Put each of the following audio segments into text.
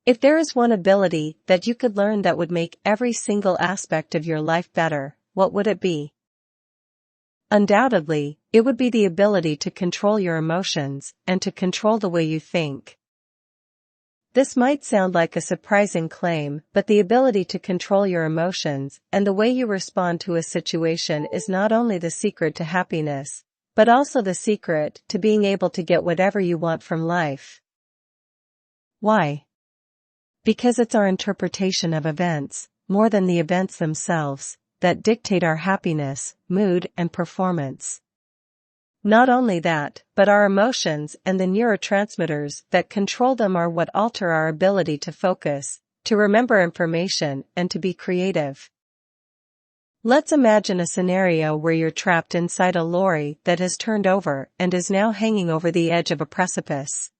If there is one ability that you could learn that would make every single aspect of your life better, what would it be? Undoubtedly, it would be the ability to control your emotions and to control the way you think. This might sound like a surprising claim, but the ability to control your emotions and the way you respond to a situation is not only the secret to happiness, but also the secret to being able to get whatever you want from life. Why? Because it's our interpretation of events, more than the events themselves, that dictate our happiness, mood, and performance. Not only that, but our emotions and the neurotransmitters that control them are what alter our ability to focus, to remember information, and to be creative. Let's imagine a scenario where you're trapped inside a lorry that has turned over and is now hanging over the edge of a precipice.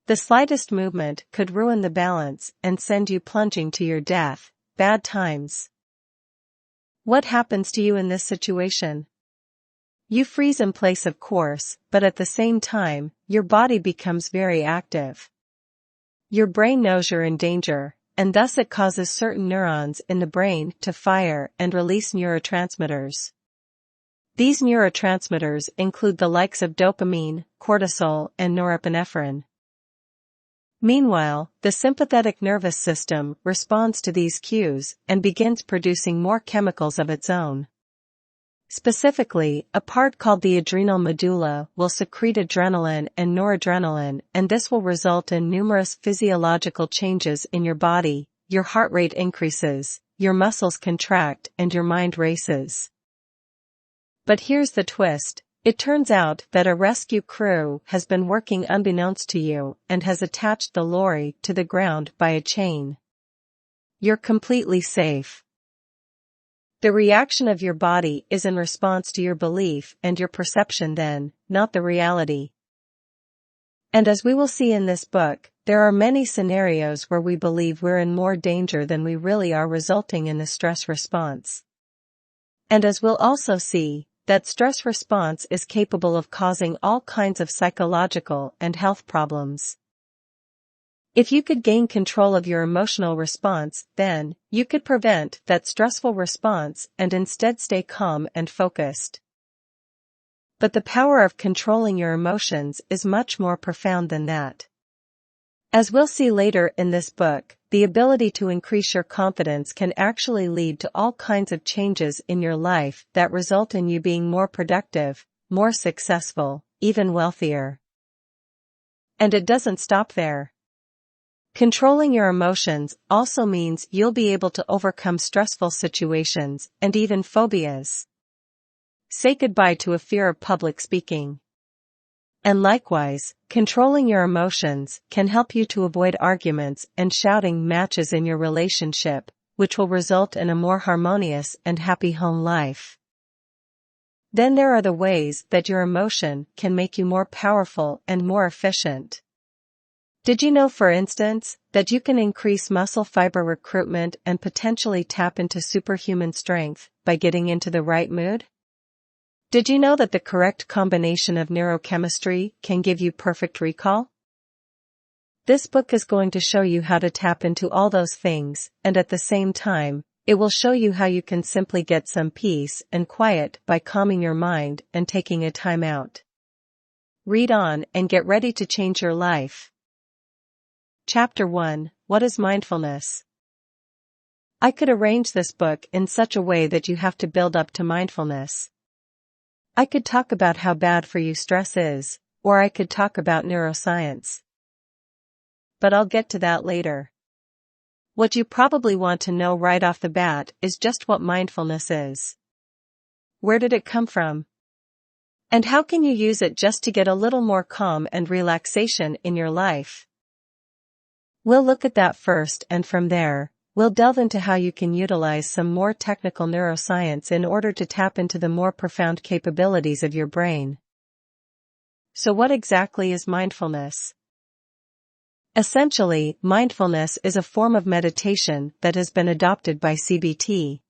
The slightest movement could ruin the balance and send you plunging to your death. Bad times. What happens to you in this situation? You freeze in place, of course, but at the same time, your body becomes very active. Your brain knows you're in danger, and thus it causes certain neurons in the brain to fire and release neurotransmitters. These neurotransmitters include the likes of dopamine, cortisol, and norepinephrine. Meanwhile, the sympathetic nervous system responds to these cues and begins producing more chemicals of its own. Specifically, a part called the adrenal medulla will secrete adrenaline and noradrenaline, and this will result in numerous physiological changes in your body. Your heart rate increases, your muscles contract, and your mind races. But here's the twist. It turns out that a rescue crew has been working unbeknownst to you and has attached the lorry to the ground by a chain. You're completely safe. The reaction of your body is in response to your belief and your perception then, not the reality. And as we will see in this book, there are many scenarios where we believe we're in more danger than we really are, resulting in the stress response. And as we'll also see, that stress response is capable of causing all kinds of psychological and health problems. If you could gain control of your emotional response, then you could prevent that stressful response and instead stay calm and focused. But the power of controlling your emotions is much more profound than that. As we'll see later in this book, the ability to increase your confidence can actually lead to all kinds of changes in your life that result in you being more productive, more successful, even wealthier. And it doesn't stop there. Controlling your emotions also means you'll be able to overcome stressful situations and even phobias. Say goodbye to a fear of public speaking. And likewise, controlling your emotions can help you to avoid arguments and shouting matches in your relationship, which will result in a more harmonious and happy home life. Then there are the ways that your emotion can make you more powerful and more efficient. Did you know, for instance, that you can increase muscle fiber recruitment and potentially tap into superhuman strength by getting into the right mood? Did you know that the correct combination of neurochemistry can give you perfect recall? This book is going to show you how to tap into all those things, and at the same time, it will show you how you can simply get some peace and quiet by calming your mind and taking a time out. Read on and get ready to change your life. Chapter 1: What is mindfulness? I could arrange this book in such a way that you have to build up to mindfulness. I could talk about how bad for you stress is, or I could talk about neuroscience. But I'll get to that later. What you probably want to know right off the bat is just what mindfulness is. Where did it come from? And how can you use it just to get a little more calm and relaxation in your life? We'll look at that first, and from there, we'll delve into how you can utilize some more technical neuroscience in order to tap into the more profound capabilities of your brain. So what exactly is mindfulness? Essentially, mindfulness is a form of meditation that has been adopted by CBT.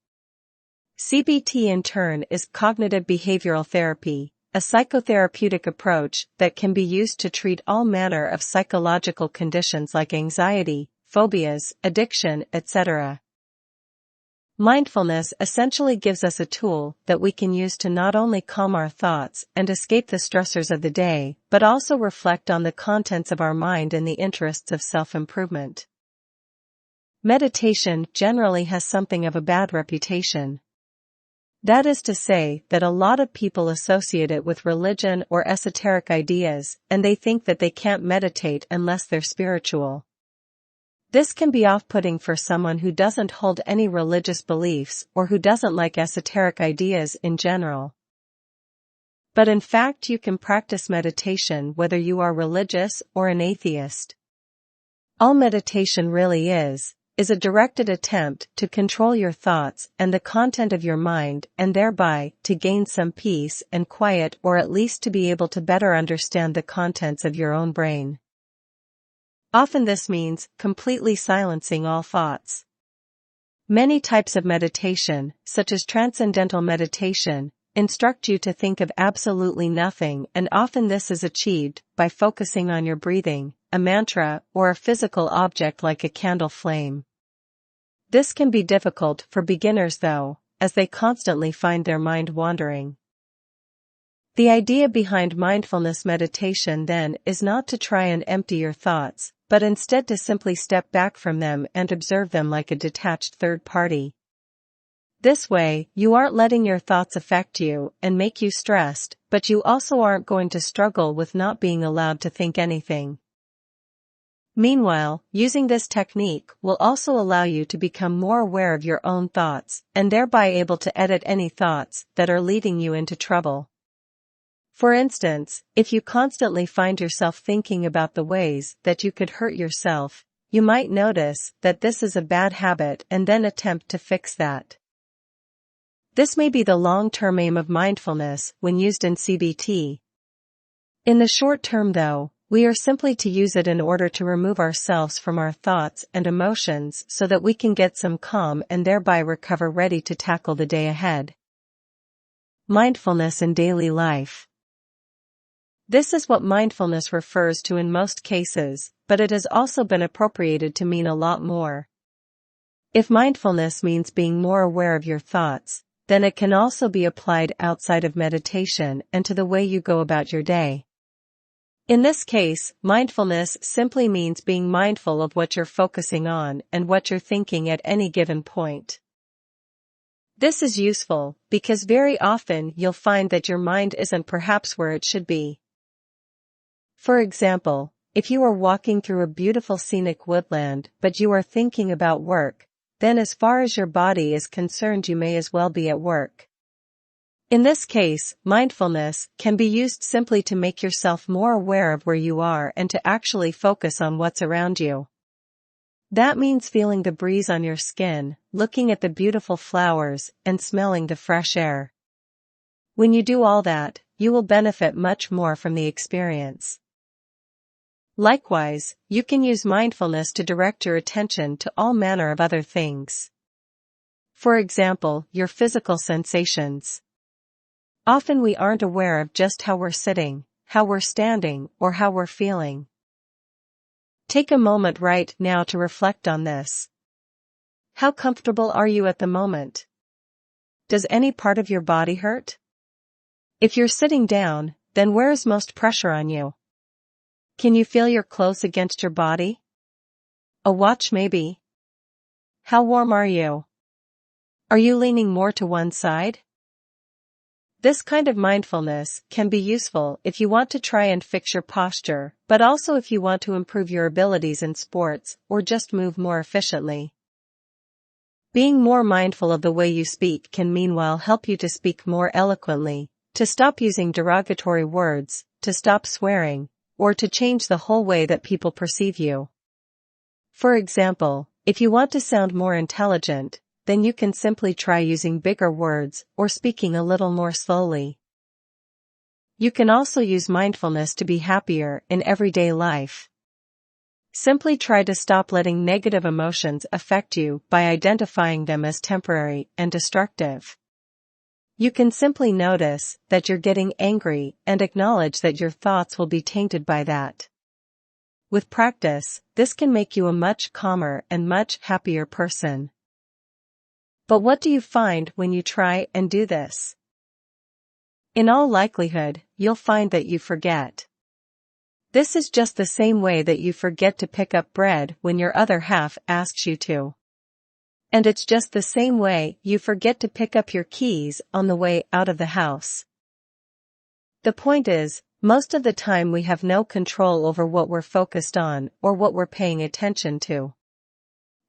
CBT in turn is cognitive behavioral therapy, a psychotherapeutic approach that can be used to treat all manner of psychological conditions like anxiety, phobias, addiction, etc. Mindfulness essentially gives us a tool that we can use to not only calm our thoughts and escape the stressors of the day, but also reflect on the contents of our mind in the interests of self-improvement. Meditation generally has something of a bad reputation. That is to say that a lot of people associate it with religion or esoteric ideas, and they think that they can't meditate unless they're spiritual. This can be off-putting for someone who doesn't hold any religious beliefs or who doesn't like esoteric ideas in general. But in fact, you can practice meditation whether you are religious or an atheist. All meditation really is a directed attempt to control your thoughts and the content of your mind, and thereby to gain some peace and quiet, or at least to be able to better understand the contents of your own brain. Often this means completely silencing all thoughts. Many types of meditation, such as transcendental meditation, instruct you to think of absolutely nothing, and often this is achieved by focusing on your breathing, a mantra, or a physical object like a candle flame. This can be difficult for beginners though, as they constantly find their mind wandering. The idea behind mindfulness meditation then is not to try and empty your thoughts, but instead to simply step back from them and observe them like a detached third party. This way, you aren't letting your thoughts affect you and make you stressed, but you also aren't going to struggle with not being allowed to think anything. Meanwhile, using this technique will also allow you to become more aware of your own thoughts, and thereby able to edit any thoughts that are leading you into trouble. For instance, if you constantly find yourself thinking about the ways that you could hurt yourself, you might notice that this is a bad habit and then attempt to fix that. This may be the long-term aim of mindfulness when used in CBT. In the short term though, we are simply to use it in order to remove ourselves from our thoughts and emotions so that we can get some calm and thereby recover ready to tackle the day ahead. Mindfulness in daily life. This is what mindfulness refers to in most cases, but it has also been appropriated to mean a lot more. If mindfulness means being more aware of your thoughts, then it can also be applied outside of meditation and to the way you go about your day. In this case, mindfulness simply means being mindful of what you're focusing on and what you're thinking at any given point. This is useful because very often you'll find that your mind isn't perhaps where it should be. For example, if you are walking through a beautiful scenic woodland but you are thinking about work, then as far as your body is concerned you may as well be at work. In this case, mindfulness can be used simply to make yourself more aware of where you are and to actually focus on what's around you. That means feeling the breeze on your skin, looking at the beautiful flowers, and smelling the fresh air. When you do all that, you will benefit much more from the experience. Likewise, you can use mindfulness to direct your attention to all manner of other things. For example, your physical sensations. Often we aren't aware of just how we're sitting, how we're standing, or how we're feeling. Take a moment right now to reflect on this. How comfortable are you at the moment? Does any part of your body hurt? If you're sitting down, then where is most pressure on you? Can you feel your clothes against your body? A watch maybe? How warm are you? Are you leaning more to one side? This kind of mindfulness can be useful if you want to try and fix your posture, but also if you want to improve your abilities in sports or just move more efficiently. Being more mindful of the way you speak can meanwhile help you to speak more eloquently, to stop using derogatory words, to stop swearing, or to change the whole way that people perceive you. For example, if you want to sound more intelligent, then you can simply try using bigger words or speaking a little more slowly. You can also use mindfulness to be happier in everyday life. Simply try to stop letting negative emotions affect you by identifying them as temporary and destructive. You can simply notice that you're getting angry and acknowledge that your thoughts will be tainted by that. With practice, this can make you a much calmer and much happier person. But what do you find when you try and do this? In all likelihood, you'll find that you forget. This is just the same way that you forget to pick up bread when your other half asks you to. And it's just the same way you forget to pick up your keys on the way out of the house. The point is, most of the time we have no control over what we're focused on or what we're paying attention to.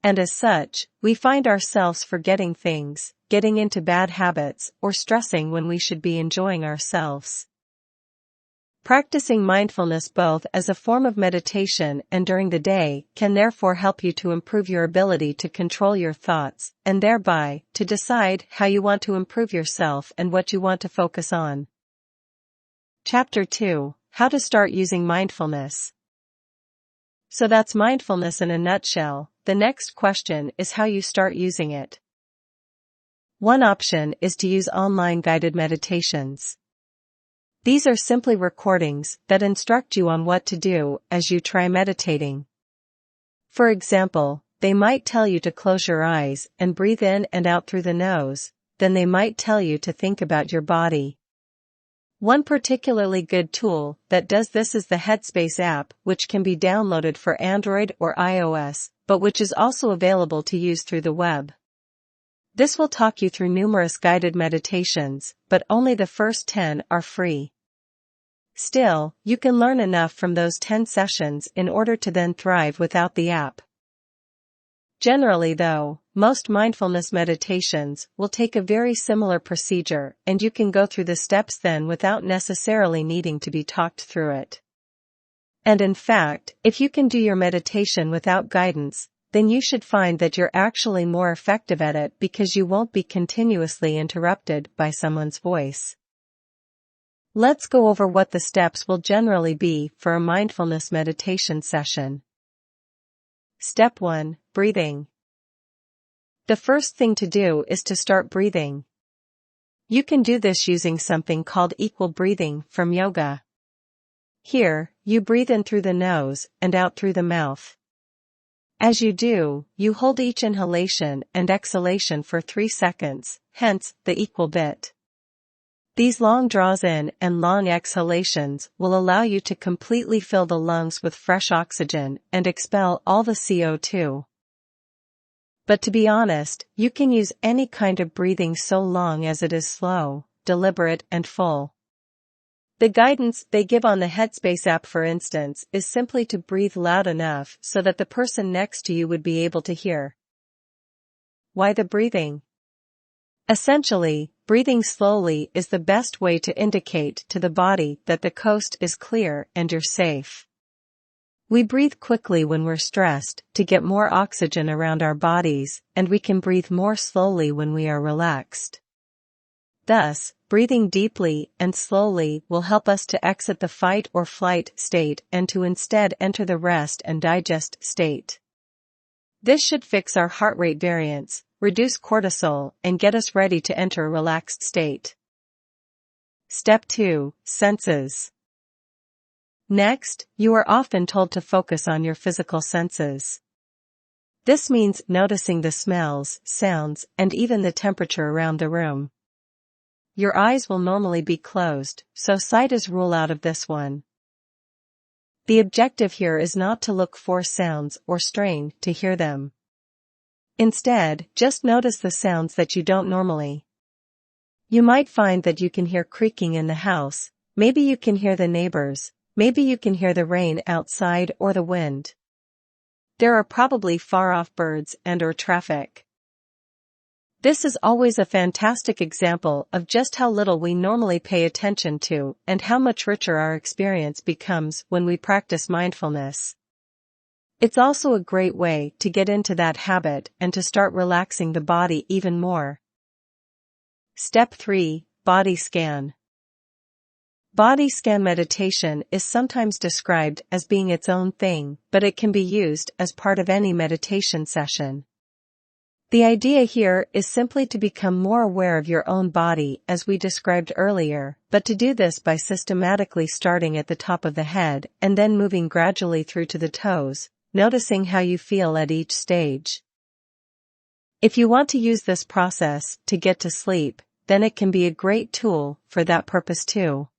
And as such, we find ourselves forgetting things, getting into bad habits, or stressing when we should be enjoying ourselves. Practicing mindfulness both as a form of meditation and during the day can therefore help you to improve your ability to control your thoughts and thereby to decide how you want to improve yourself and what you want to focus on. Chapter 2: How to Start Using Mindfulness. So that's mindfulness in a nutshell. The next question is how you start using it. One option is to use online guided meditations. These are simply recordings that instruct you on what to do as you try meditating. For example, they might tell you to close your eyes and breathe in and out through the nose, then they might tell you to think about your body. One particularly good tool that does this is the Headspace app, which can be downloaded for Android or iOS, but which is also available to use through the web. This will talk you through numerous guided meditations, but only the first 10 are free. Still, you can learn enough from those 10 sessions in order to then thrive without the app. Generally though, most mindfulness meditations will take a very similar procedure and you can go through the steps then without necessarily needing to be talked through it. And in fact, if you can do your meditation without guidance, then you should find that you're actually more effective at it because you won't be continuously interrupted by someone's voice. Let's go over what the steps will generally be for a mindfulness meditation session. Step 1: Breathing. The first thing to do is to start breathing. You can do this using something called equal breathing from yoga. Here, you breathe in through the nose and out through the mouth. As you do, you hold each inhalation and exhalation for 3 seconds, hence the equal bit. These long draws in and long exhalations will allow you to completely fill the lungs with fresh oxygen and expel all the CO2. But to be honest, you can use any kind of breathing so long as it is slow, deliberate and full. The guidance they give on the Headspace app, for instance, is simply to breathe loud enough so that the person next to you would be able to hear. Why the breathing? Essentially, breathing slowly is the best way to indicate to the body that the coast is clear and you're safe. We breathe quickly when we're stressed to get more oxygen around our bodies, and we can breathe more slowly when we are relaxed. Thus, breathing deeply and slowly will help us to exit the fight or flight state and to instead enter the rest and digest state. This should fix our heart rate variance, reduce cortisol, and get us ready to enter a relaxed state. Step 2: Senses. Next, you are often told to focus on your physical senses. This means noticing the smells, sounds, and even the temperature around the room. Your eyes will normally be closed, so sight is rule out of this one. The objective here is not to look for sounds or strain to hear them. Instead, just notice the sounds that you don't normally. You might find that you can hear creaking in the house, maybe you can hear the neighbors, maybe you can hear the rain outside or the wind. There are probably far-off birds and/or traffic. This is always a fantastic example of just how little we normally pay attention to and how much richer our experience becomes when we practice mindfulness. It's also a great way to get into that habit and to start relaxing the body even more. Step 3: Body scan. Body scan meditation is sometimes described as being its own thing, but it can be used as part of any meditation session. The idea here is simply to become more aware of your own body as we described earlier, but to do this by systematically starting at the top of the head and then moving gradually through to the toes, noticing how you feel at each stage. If you want to use this process to get to sleep, then it can be a great tool for that purpose too.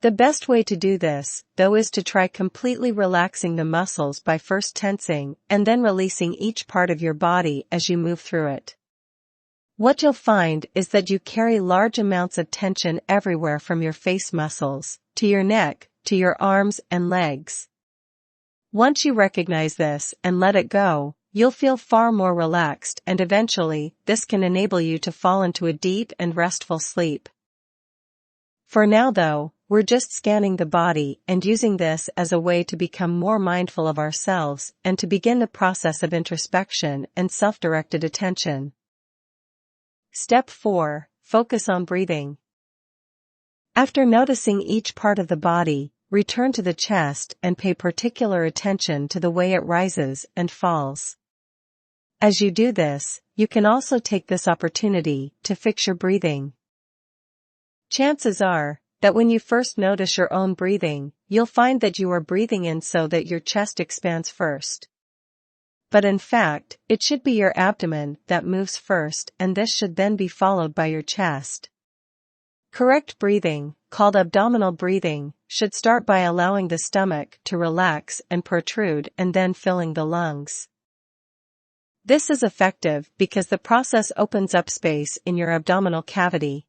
The best way to do this, though, is to try completely relaxing the muscles by first tensing and then releasing each part of your body as you move through it. What you'll find is that you carry large amounts of tension everywhere from your face muscles, to your neck, to your arms and legs. Once you recognize this and let it go, you'll feel far more relaxed, and eventually, this can enable you to fall into a deep and restful sleep. For now though, we're just scanning the body and using this as a way to become more mindful of ourselves and to begin the process of introspection and self-directed attention. Step 4. Focus on breathing. After noticing each part of the body, return to the chest and pay particular attention to the way it rises and falls. As you do this, you can also take this opportunity to fix your breathing. Chances are that when you first notice your own breathing, you'll find that you are breathing in so that your chest expands first. But in fact, it should be your abdomen that moves first, and this should then be followed by your chest. Correct breathing, called abdominal breathing, should start by allowing the stomach to relax and protrude and then filling the lungs. This is effective because the process opens up space in your abdominal cavity.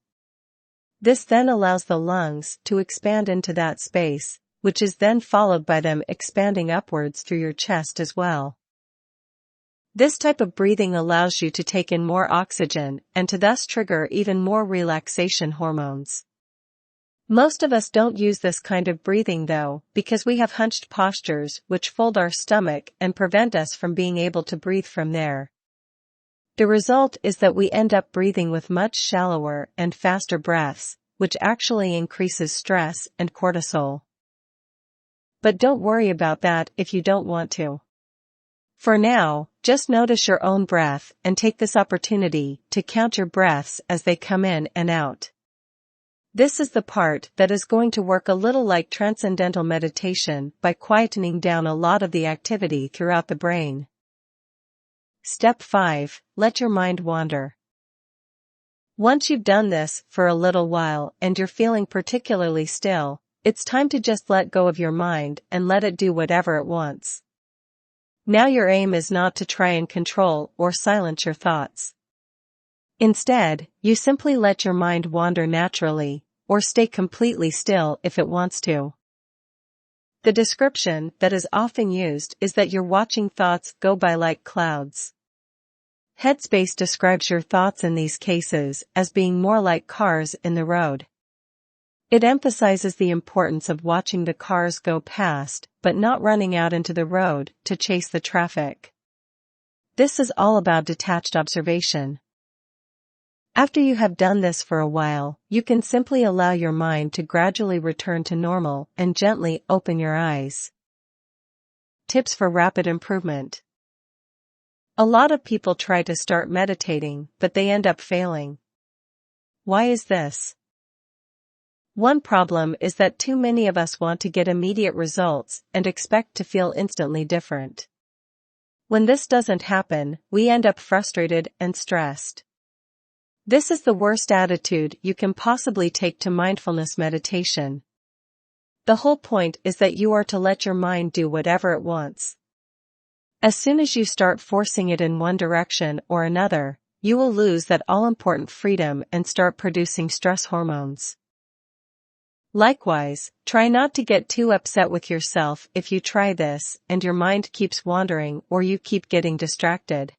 This then allows the lungs to expand into that space, which is then followed by them expanding upwards through your chest as well. This type of breathing allows you to take in more oxygen and to thus trigger even more relaxation hormones. Most of us don't use this kind of breathing though, because we have hunched postures which fold our stomach and prevent us from being able to breathe from there. The result is that we end up breathing with much shallower and faster breaths, which actually increases stress and cortisol. But don't worry about that if you don't want to. For now, just notice your own breath and take this opportunity to count your breaths as they come in and out. This is the part that is going to work a little like transcendental meditation by quietening down a lot of the activity throughout the brain. Step 5. Let your mind wander. Once you've done this for a little while and you're feeling particularly still, it's time to just let go of your mind and let it do whatever it wants. Now your aim is not to try and control or silence your thoughts. Instead, you simply let your mind wander naturally, or stay completely still if it wants to. The description that is often used is that you're watching thoughts go by like clouds. Headspace describes your thoughts in these cases as being more like cars in the road. It emphasizes the importance of watching the cars go past, but not running out into the road to chase the traffic. This is all about detached observation. After you have done this for a while, you can simply allow your mind to gradually return to normal and gently open your eyes. Tips for rapid improvement. A lot of people try to start meditating, but they end up failing. Why is this? One problem is that too many of us want to get immediate results and expect to feel instantly different. When this doesn't happen, we end up frustrated and stressed. This is the worst attitude you can possibly take to mindfulness meditation. The whole point is that you are to let your mind do whatever it wants. As soon as you start forcing it in one direction or another, you will lose that all-important freedom and start producing stress hormones. Likewise, try not to get too upset with yourself if you try this and your mind keeps wandering or you keep getting distracted.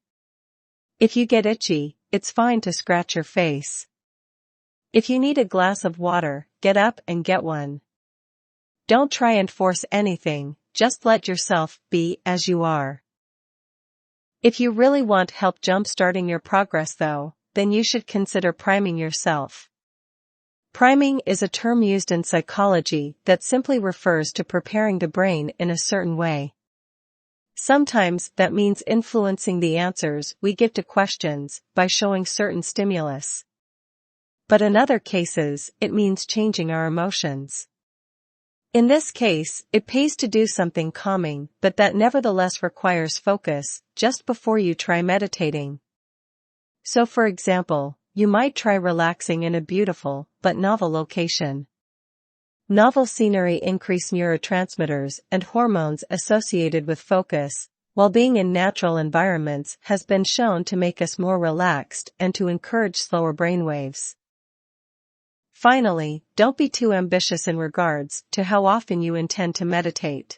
If you get itchy, it's fine to scratch your face. If you need a glass of water, get up and get one. Don't try and force anything, just let yourself be as you are. If you really want help jump-starting your progress though, then you should consider priming yourself. Priming is a term used in psychology that simply refers to preparing the brain in a certain way. Sometimes that means influencing the answers we give to questions by showing certain stimulus. But in other cases, it means changing our emotions. In this case, it pays to do something calming, but that nevertheless requires focus, just before you try meditating. So for example, you might try relaxing in a beautiful, but novel location. Novel scenery increase neurotransmitters and hormones associated with focus, while being in natural environments has been shown to make us more relaxed and to encourage slower brainwaves. Finally, don't be too ambitious in regards to how often you intend to meditate.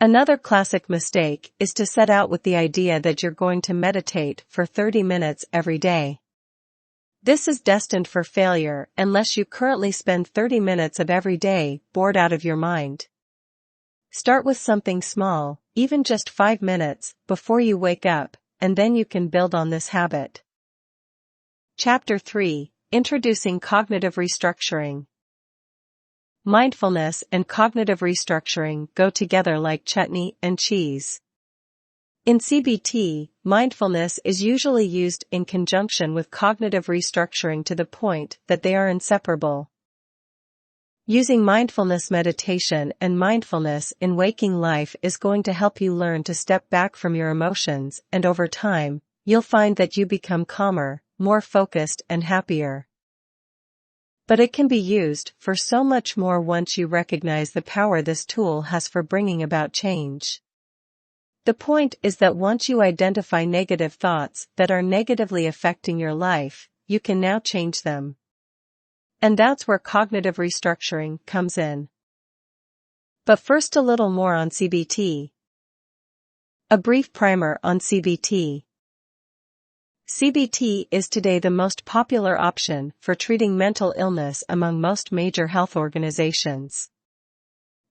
Another classic mistake is to set out with the idea that you're going to meditate for 30 minutes every day. This is destined for failure unless you currently spend 30 minutes of every day bored out of your mind. Start with something small, even just 5 minutes, before you wake up, and then you can build on this habit. Chapter 3: Introducing Cognitive Restructuring. Mindfulness and cognitive restructuring go together like chutney and cheese. In CBT, mindfulness is usually used in conjunction with cognitive restructuring to the point that they are inseparable. Using mindfulness meditation and mindfulness in waking life is going to help you learn to step back from your emotions, and over time, you'll find that you become calmer, more focused and happier. But it can be used for so much more once you recognize the power this tool has for bringing about change. The point is that once you identify negative thoughts that are negatively affecting your life, you can now change them. And that's where cognitive restructuring comes in. But first, a little more on CBT. A brief primer on CBT. CBT is today the most popular option for treating mental illness among most major health organizations.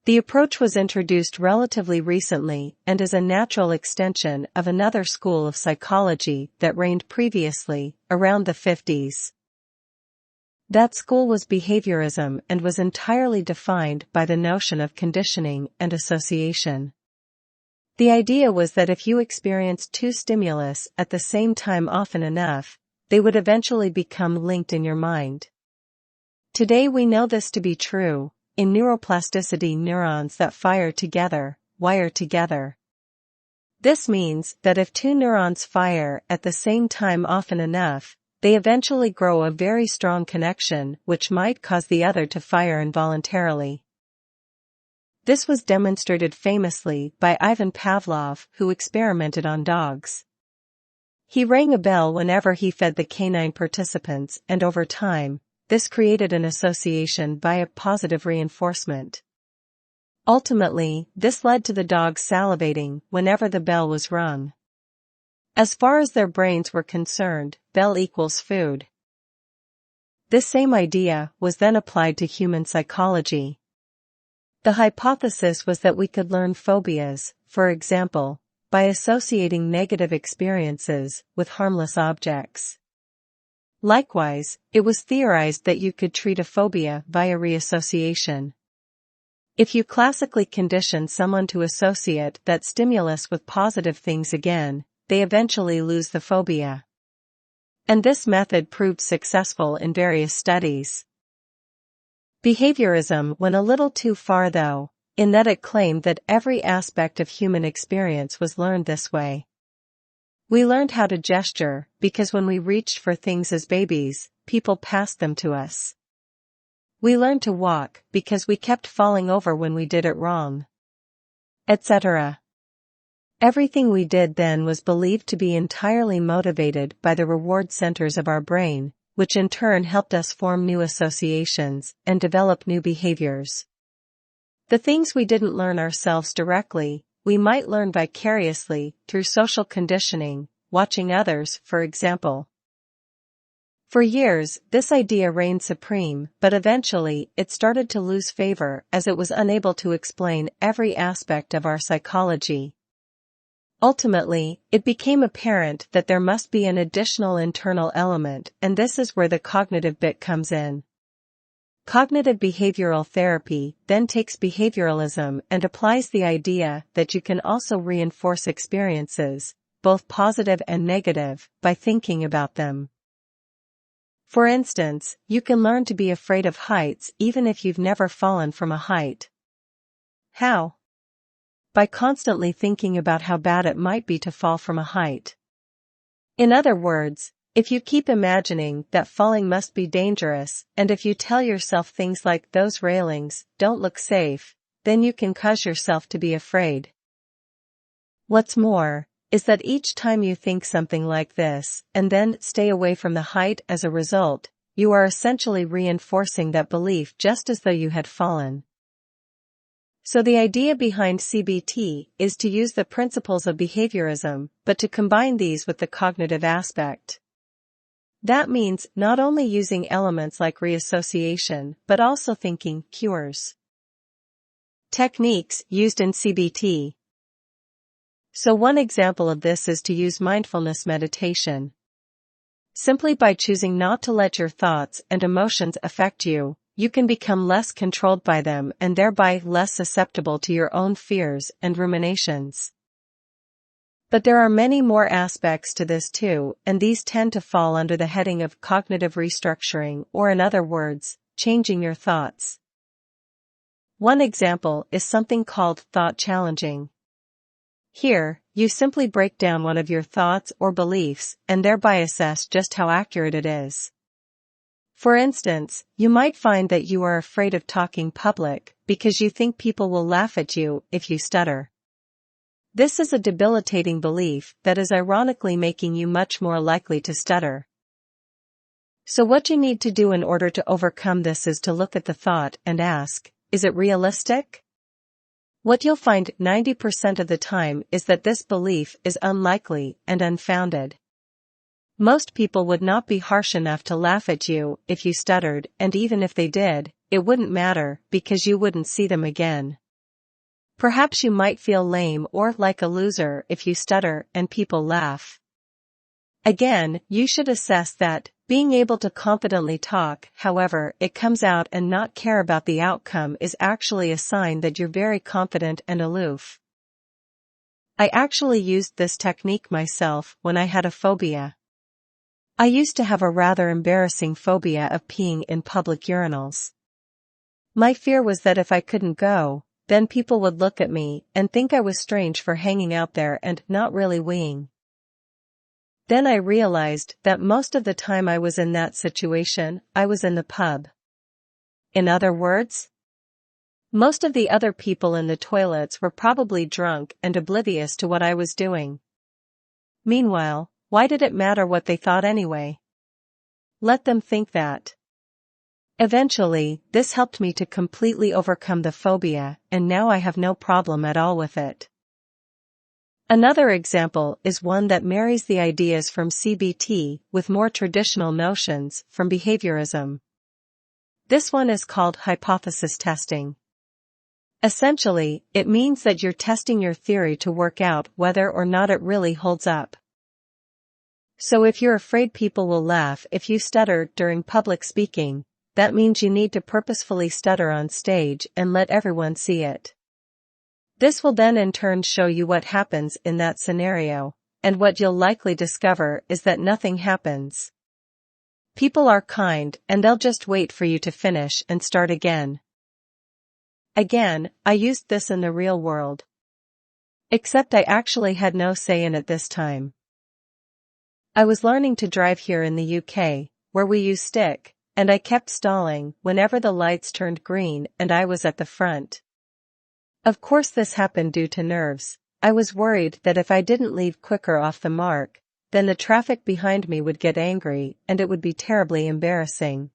The approach was introduced relatively recently and is a natural extension of another school of psychology that reigned previously, around the 50s. That school was behaviorism and was entirely defined by the notion of conditioning and association. The idea was that if you experienced two stimulus at the same time often enough, they would eventually become linked in your mind. Today we know this to be true. In neuroplasticity, neurons that fire together, wire together. This means that if two neurons fire at the same time often enough, they eventually grow a very strong connection which might cause the other to fire involuntarily. This was demonstrated famously by Ivan Pavlov, who experimented on dogs. He rang a bell whenever he fed the canine participants, and over time, this created an association via positive reinforcement. Ultimately, this led to the dogs salivating whenever the bell was rung. As far as their brains were concerned, bell equals food. This same idea was then applied to human psychology. The hypothesis was that we could learn phobias, for example, by associating negative experiences with harmless objects. Likewise, it was theorized that you could treat a phobia via reassociation. If you classically condition someone to associate that stimulus with positive things again, they eventually lose the phobia. And this method proved successful in various studies. Behaviorism went a little too far though, in that it claimed that every aspect of human experience was learned this way. We learned how to gesture, because when we reached for things as babies, people passed them to us. We learned to walk, because we kept falling over when we did it wrong. Etc. Everything we did then was believed to be entirely motivated by the reward centers of our brain, which in turn helped us form new associations and develop new behaviors. The things we didn't learn ourselves directly, we might learn vicariously through social conditioning, watching others, for example. For years, this idea reigned supreme, but eventually it started to lose favor as it was unable to explain every aspect of our psychology. Ultimately, it became apparent that there must be an additional internal element, and this is where the cognitive bit comes in. Cognitive behavioral therapy then takes behavioralism and applies the idea that you can also reinforce experiences, both positive and negative, by thinking about them. For instance, you can learn to be afraid of heights even if you've never fallen from a height. How? By constantly thinking about how bad it might be to fall from a height. In other words, if you keep imagining that falling must be dangerous, and if you tell yourself things like those railings don't look safe, then you can cause yourself to be afraid. What's more, is that each time you think something like this, and then stay away from the height as a result, you are essentially reinforcing that belief just as though you had fallen. So the idea behind CBT is to use the principles of behaviorism, but to combine these with the cognitive aspect. That means not only using elements like reassociation, but also thinking cures. Techniques used in CBT. So one example of this is to use mindfulness meditation. Simply by choosing not to let your thoughts and emotions affect you, you can become less controlled by them and thereby less susceptible to your own fears and ruminations. But there are many more aspects to this too, and these tend to fall under the heading of cognitive restructuring, or in other words, changing your thoughts. One example is something called thought challenging. Here, you simply break down one of your thoughts or beliefs and thereby assess just how accurate it is. For instance, you might find that you are afraid of talking public because you think people will laugh at you if you stutter. This is a debilitating belief that is ironically making you much more likely to stutter. So what you need to do in order to overcome this is to look at the thought and ask, is it realistic? What you'll find 90% of the time is that this belief is unlikely and unfounded. Most people would not be harsh enough to laugh at you if you stuttered, and even if they did, it wouldn't matter because you wouldn't see them again. Perhaps you might feel lame or like a loser if you stutter and people laugh. Again, you should assess that, being able to confidently talk, however it comes out, and not care about the outcome is actually a sign that you're very confident and aloof. I actually used this technique myself when I had a phobia. I used to have a rather embarrassing phobia of peeing in public urinals. My fear was that if I couldn't go, then people would look at me and think I was strange for hanging out there and not really weeing. Then I realized that most of the time I was in that situation, I was in the pub. In other words, most of the other people in the toilets were probably drunk and oblivious to what I was doing. Meanwhile, why did it matter what they thought anyway? Let them think that. Eventually, this helped me to completely overcome the phobia, and now I have no problem at all with it. Another example is one that marries the ideas from CBT with more traditional notions from behaviorism. This one is called hypothesis testing. Essentially, it means that you're testing your theory to work out whether or not it really holds up. So if you're afraid people will laugh if you stutter during public speaking, that means you need to purposefully stutter on stage and let everyone see it. This will then in turn show you what happens in that scenario, and what you'll likely discover is that nothing happens. People are kind and they'll just wait for you to finish and start again. Again, I used this in the real world. Except I actually had no say in it this time. I was learning to drive here in the UK, where we use stick, and I kept stalling whenever the lights turned green and I was at the front. Of course this happened due to nerves. I was worried that if I didn't leave quicker off the mark, then the traffic behind me would get angry and it would be terribly embarrassing.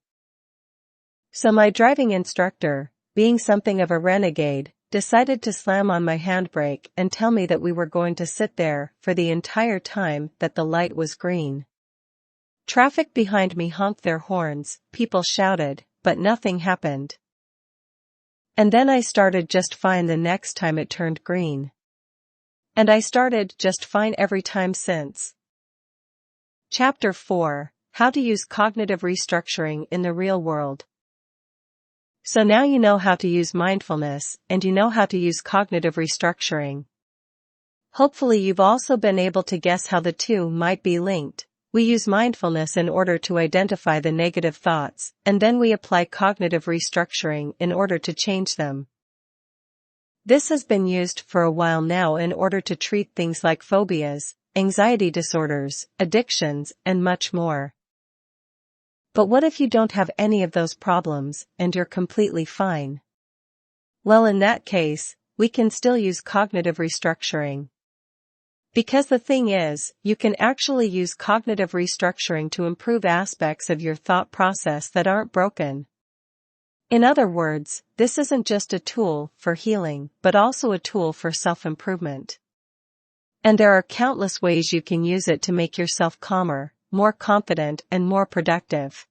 So my driving instructor, being something of a renegade, decided to slam on my handbrake and tell me that we were going to sit there for the entire time that the light was green. Traffic behind me honked their horns, people shouted, but nothing happened. And then I started just fine the next time it turned green. And I started just fine every time since. Chapter 4: How to use cognitive restructuring in the real world. So now you know how to use mindfulness, and you know how to use cognitive restructuring. Hopefully you've also been able to guess how the two might be linked. We use mindfulness in order to identify the negative thoughts, and then we apply cognitive restructuring in order to change them. This has been used for a while now in order to treat things like phobias, anxiety disorders, addictions, and much more. But what if you don't have any of those problems, and you're completely fine? Well, in that case, we can still use cognitive restructuring. Because the thing is, you can actually use cognitive restructuring to improve aspects of your thought process that aren't broken. In other words, this isn't just a tool for healing, but also a tool for self-improvement. And there are countless ways you can use it to make yourself calmer, more confident, and more productive.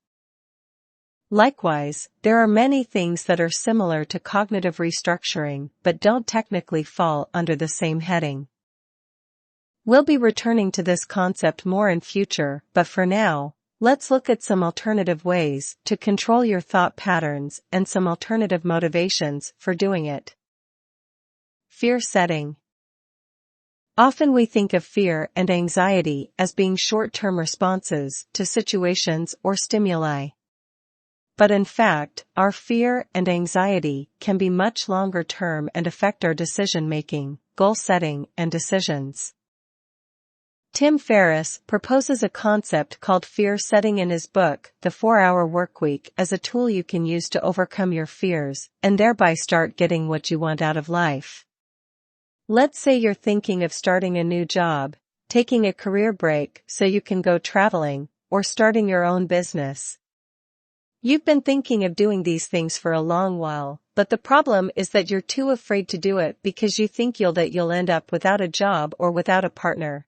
Likewise, there are many things that are similar to cognitive restructuring, but don't technically fall under the same heading. We'll be returning to this concept more in future, but for now, let's look at some alternative ways to control your thought patterns and some alternative motivations for doing it. Fear setting. Often we think of fear and anxiety as being short-term responses to situations or stimuli. But in fact, our fear and anxiety can be much longer term and affect our decision-making, goal setting, and decisions. Tim Ferriss proposes a concept called fear setting in his book, The 4-Hour Workweek, as a tool you can use to overcome your fears, and thereby start getting what you want out of life. Let's say you're thinking of starting a new job, taking a career break so you can go traveling, or starting your own business. You've been thinking of doing these things for a long while, but the problem is that you're too afraid to do it because you think you'll end up without a job or without a partner.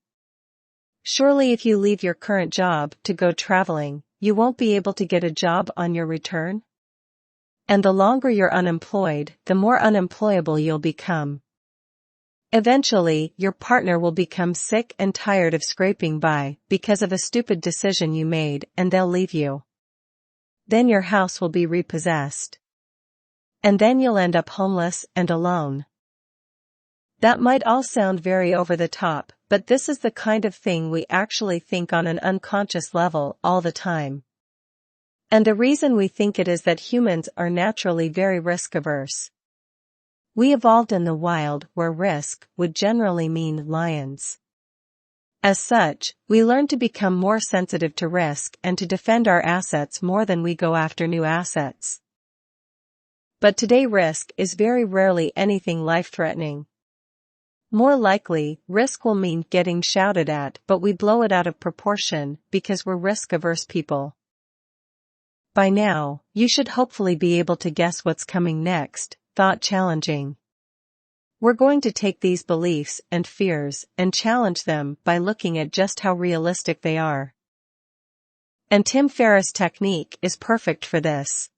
Surely if you leave your current job to go traveling, you won't be able to get a job on your return? And the longer you're unemployed, the more unemployable you'll become. Eventually, your partner will become sick and tired of scraping by because of a stupid decision you made, and they'll leave you. Then your house will be repossessed. And then you'll end up homeless and alone. That might all sound very over the top, but this is the kind of thing we actually think on an unconscious level all the time. And the reason we think it is that humans are naturally very risk-averse. We evolved in the wild where risk would generally mean lions. As such, we learn to become more sensitive to risk and to defend our assets more than we go after new assets. But today risk is very rarely anything life-threatening. More likely, risk will mean getting shouted at, but we blow it out of proportion because we're risk-averse people. By now, you should hopefully be able to guess what's coming next. Thought challenging. We're going to take these beliefs and fears and challenge them by looking at just how realistic they are. And Tim Ferriss' technique is perfect for this.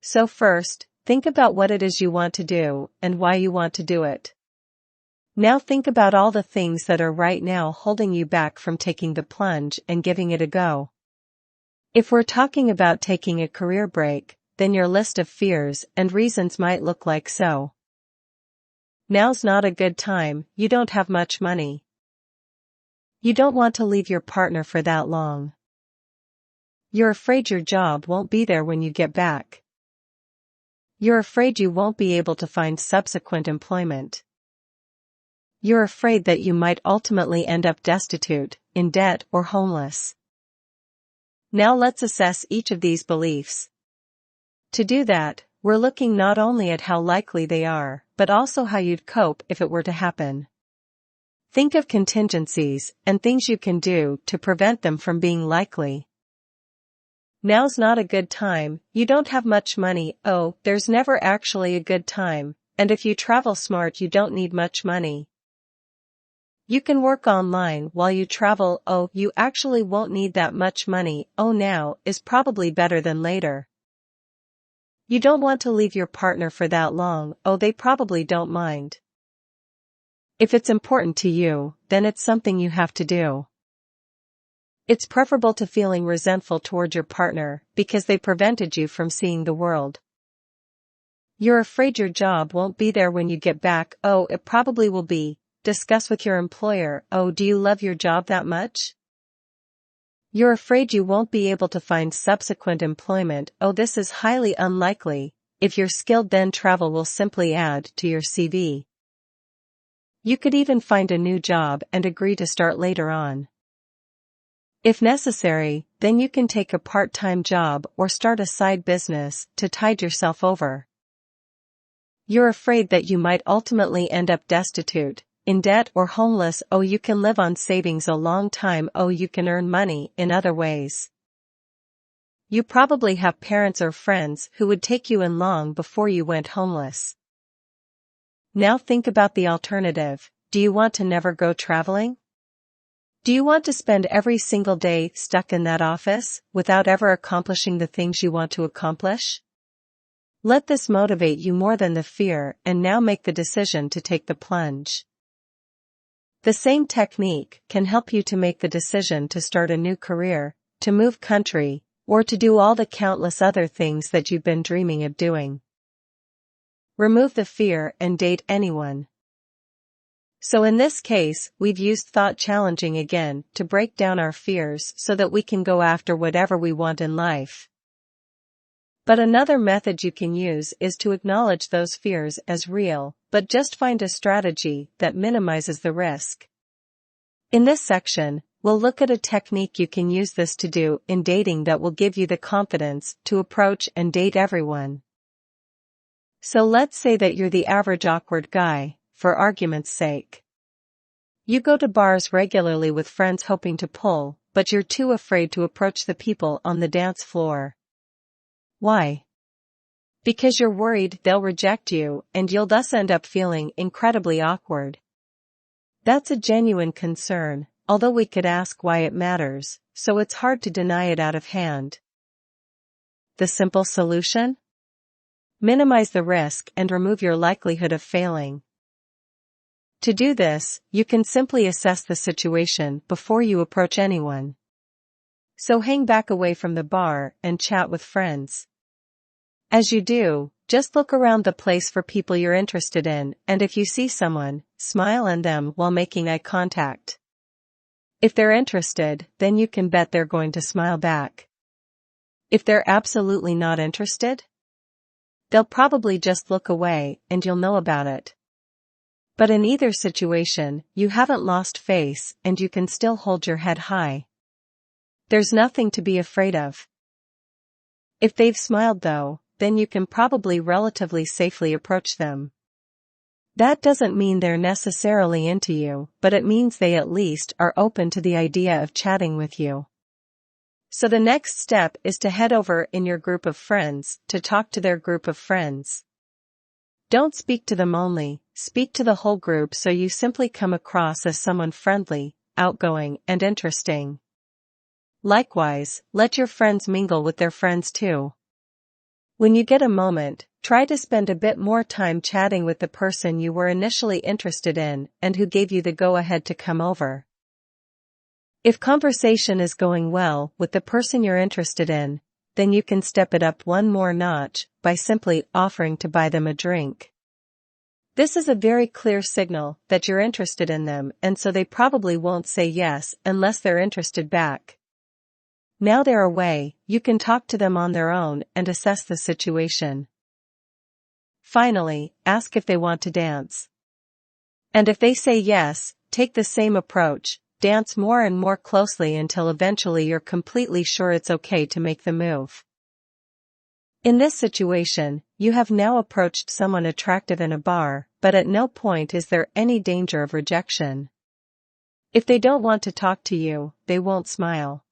So first, think about what it is you want to do and why you want to do it. Now think about all the things that are right now holding you back from taking the plunge and giving it a go. If we're talking about taking a career break, then your list of fears and reasons might look like so. Now's not a good time, you don't have much money. You don't want to leave your partner for that long. You're afraid your job won't be there when you get back. You're afraid you won't be able to find subsequent employment. You're afraid that you might ultimately end up destitute, in debt, or homeless. Now let's assess each of these beliefs. To do that, we're looking not only at how likely they are, but also how you'd cope if it were to happen. Think of contingencies and things you can do to prevent them from being likely. Now's not a good time, you don't have much money. Oh, there's never actually a good time, and if you travel smart you don't need much money. You can work online while you travel. Oh, you actually won't need that much money. Oh, now is probably better than later. You don't want to leave your partner for that long. Oh, they probably don't mind. If it's important to you, then it's something you have to do. It's preferable to feeling resentful toward your partner because they prevented you from seeing the world. You're afraid your job won't be there when you get back. Oh, it probably will be. Discuss with your employer. Oh, do you love your job that much? You're afraid you won't be able to find subsequent employment. Oh, this is highly unlikely. If you're skilled, then travel will simply add to your CV. You could even find a new job and agree to start later on. If necessary, then you can take a part-time job or start a side business to tide yourself over. You're afraid that you might ultimately end up destitute, in debt, or homeless. Oh, you can live on savings a long time. Oh, you can earn money in other ways. You probably have parents or friends who would take you in long before you went homeless. Now think about the alternative. Do you want to never go traveling? Do you want to spend every single day stuck in that office, without ever accomplishing the things you want to accomplish? Let this motivate you more than the fear, and now make the decision to take the plunge. The same technique can help you to make the decision to start a new career, to move country, or to do all the countless other things that you've been dreaming of doing. Remove the fear and date anyone. So in this case, we've used thought challenging again to break down our fears so that we can go after whatever we want in life. But another method you can use is to acknowledge those fears as real, but just find a strategy that minimizes the risk. In this section, we'll look at a technique you can use this to do in dating that will give you the confidence to approach and date everyone. So let's say that you're the average awkward guy, for argument's sake. You go to bars regularly with friends hoping to pull, but you're too afraid to approach the people on the dance floor. Why? Because you're worried they'll reject you, and you'll thus end up feeling incredibly awkward. That's a genuine concern, although we could ask why it matters, so it's hard to deny it out of hand. The simple solution? Minimize the risk and remove your likelihood of failing. To do this, you can simply assess the situation before you approach anyone. So hang back away from the bar and chat with friends. As you do, just look around the place for people you're interested in, and if you see someone, smile at them while making eye contact. If they're interested, then you can bet they're going to smile back. If they're absolutely not interested, they'll probably just look away, and you'll know about it. But in either situation, you haven't lost face, and you can still hold your head high. There's nothing to be afraid of. If they've smiled though, then you can probably relatively safely approach them. That doesn't mean they're necessarily into you, but it means they at least are open to the idea of chatting with you. So the next step is to head over in your group of friends to talk to their group of friends. Don't speak to them only, speak to the whole group so you simply come across as someone friendly, outgoing, and interesting. Likewise, let your friends mingle with their friends too. When you get a moment, try to spend a bit more time chatting with the person you were initially interested in and who gave you the go-ahead to come over. If conversation is going well with the person you're interested in, then you can step it up one more notch by simply offering to buy them a drink. This is a very clear signal that you're interested in them, and so they probably won't say yes unless they're interested back. Now they're away, you can talk to them on their own and assess the situation. Finally, ask if they want to dance. And if they say yes, take the same approach, dance more and more closely until eventually you're completely sure it's okay to make the move. In this situation, you have now approached someone attractive in a bar, but at no point is there any danger of rejection. If they don't want to talk to you, they won't smile.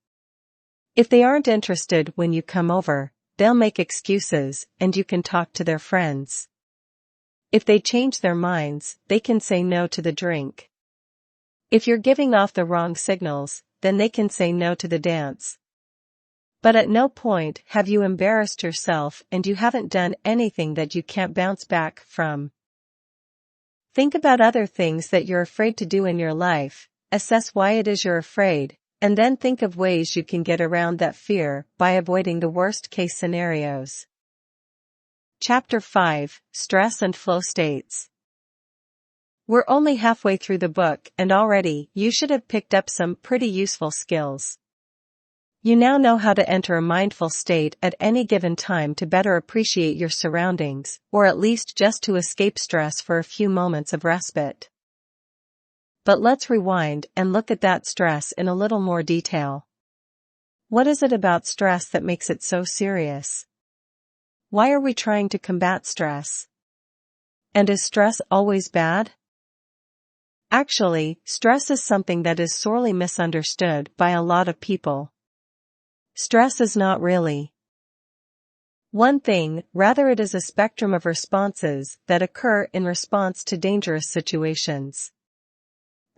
If they aren't interested when you come over, they'll make excuses, and you can talk to their friends. If they change their minds, they can say no to the drink. If you're giving off the wrong signals, then they can say no to the dance. But at no point have you embarrassed yourself, and you haven't done anything that you can't bounce back from. Think about other things that you're afraid to do in your life, assess why it is you're afraid, and then think of ways you can get around that fear by avoiding the worst-case scenarios. Chapter 5, Stress and Flow States. We're only halfway through the book and already you should have picked up some pretty useful skills. You now know how to enter a mindful state at any given time to better appreciate your surroundings, or at least just to escape stress for a few moments of respite. But let's rewind and look at that stress in a little more detail. What is it about stress that makes it so serious? Why are we trying to combat stress? And is stress always bad? Actually, stress is something that is sorely misunderstood by a lot of people. Stress is not really one thing, rather it is a spectrum of responses that occur in response to dangerous situations.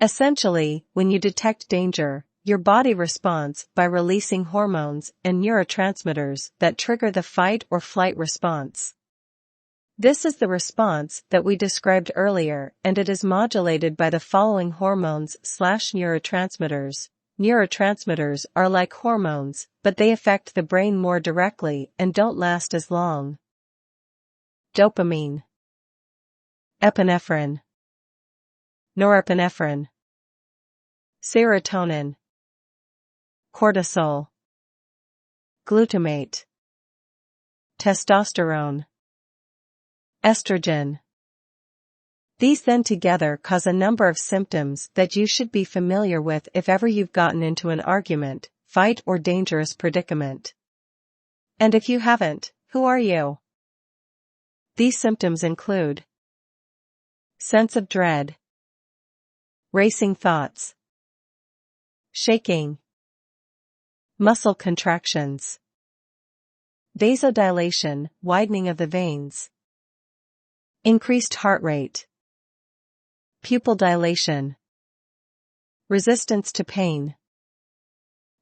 Essentially, when you detect danger, your body responds by releasing hormones and neurotransmitters that trigger the fight or flight response. This is the response that we described earlier, and it is modulated by the following hormones/neurotransmitters. Neurotransmitters are like hormones, but they affect the brain more directly and don't last as long. Dopamine, epinephrine, norepinephrine, serotonin, cortisol, glutamate, testosterone, estrogen. These then together cause a number of symptoms that you should be familiar with if ever you've gotten into an argument, fight or dangerous predicament. And if you haven't, who are you? These symptoms include sense of dread, racing thoughts, shaking, muscle contractions, vasodilation, widening of the veins, increased heart rate, pupil dilation, resistance to pain,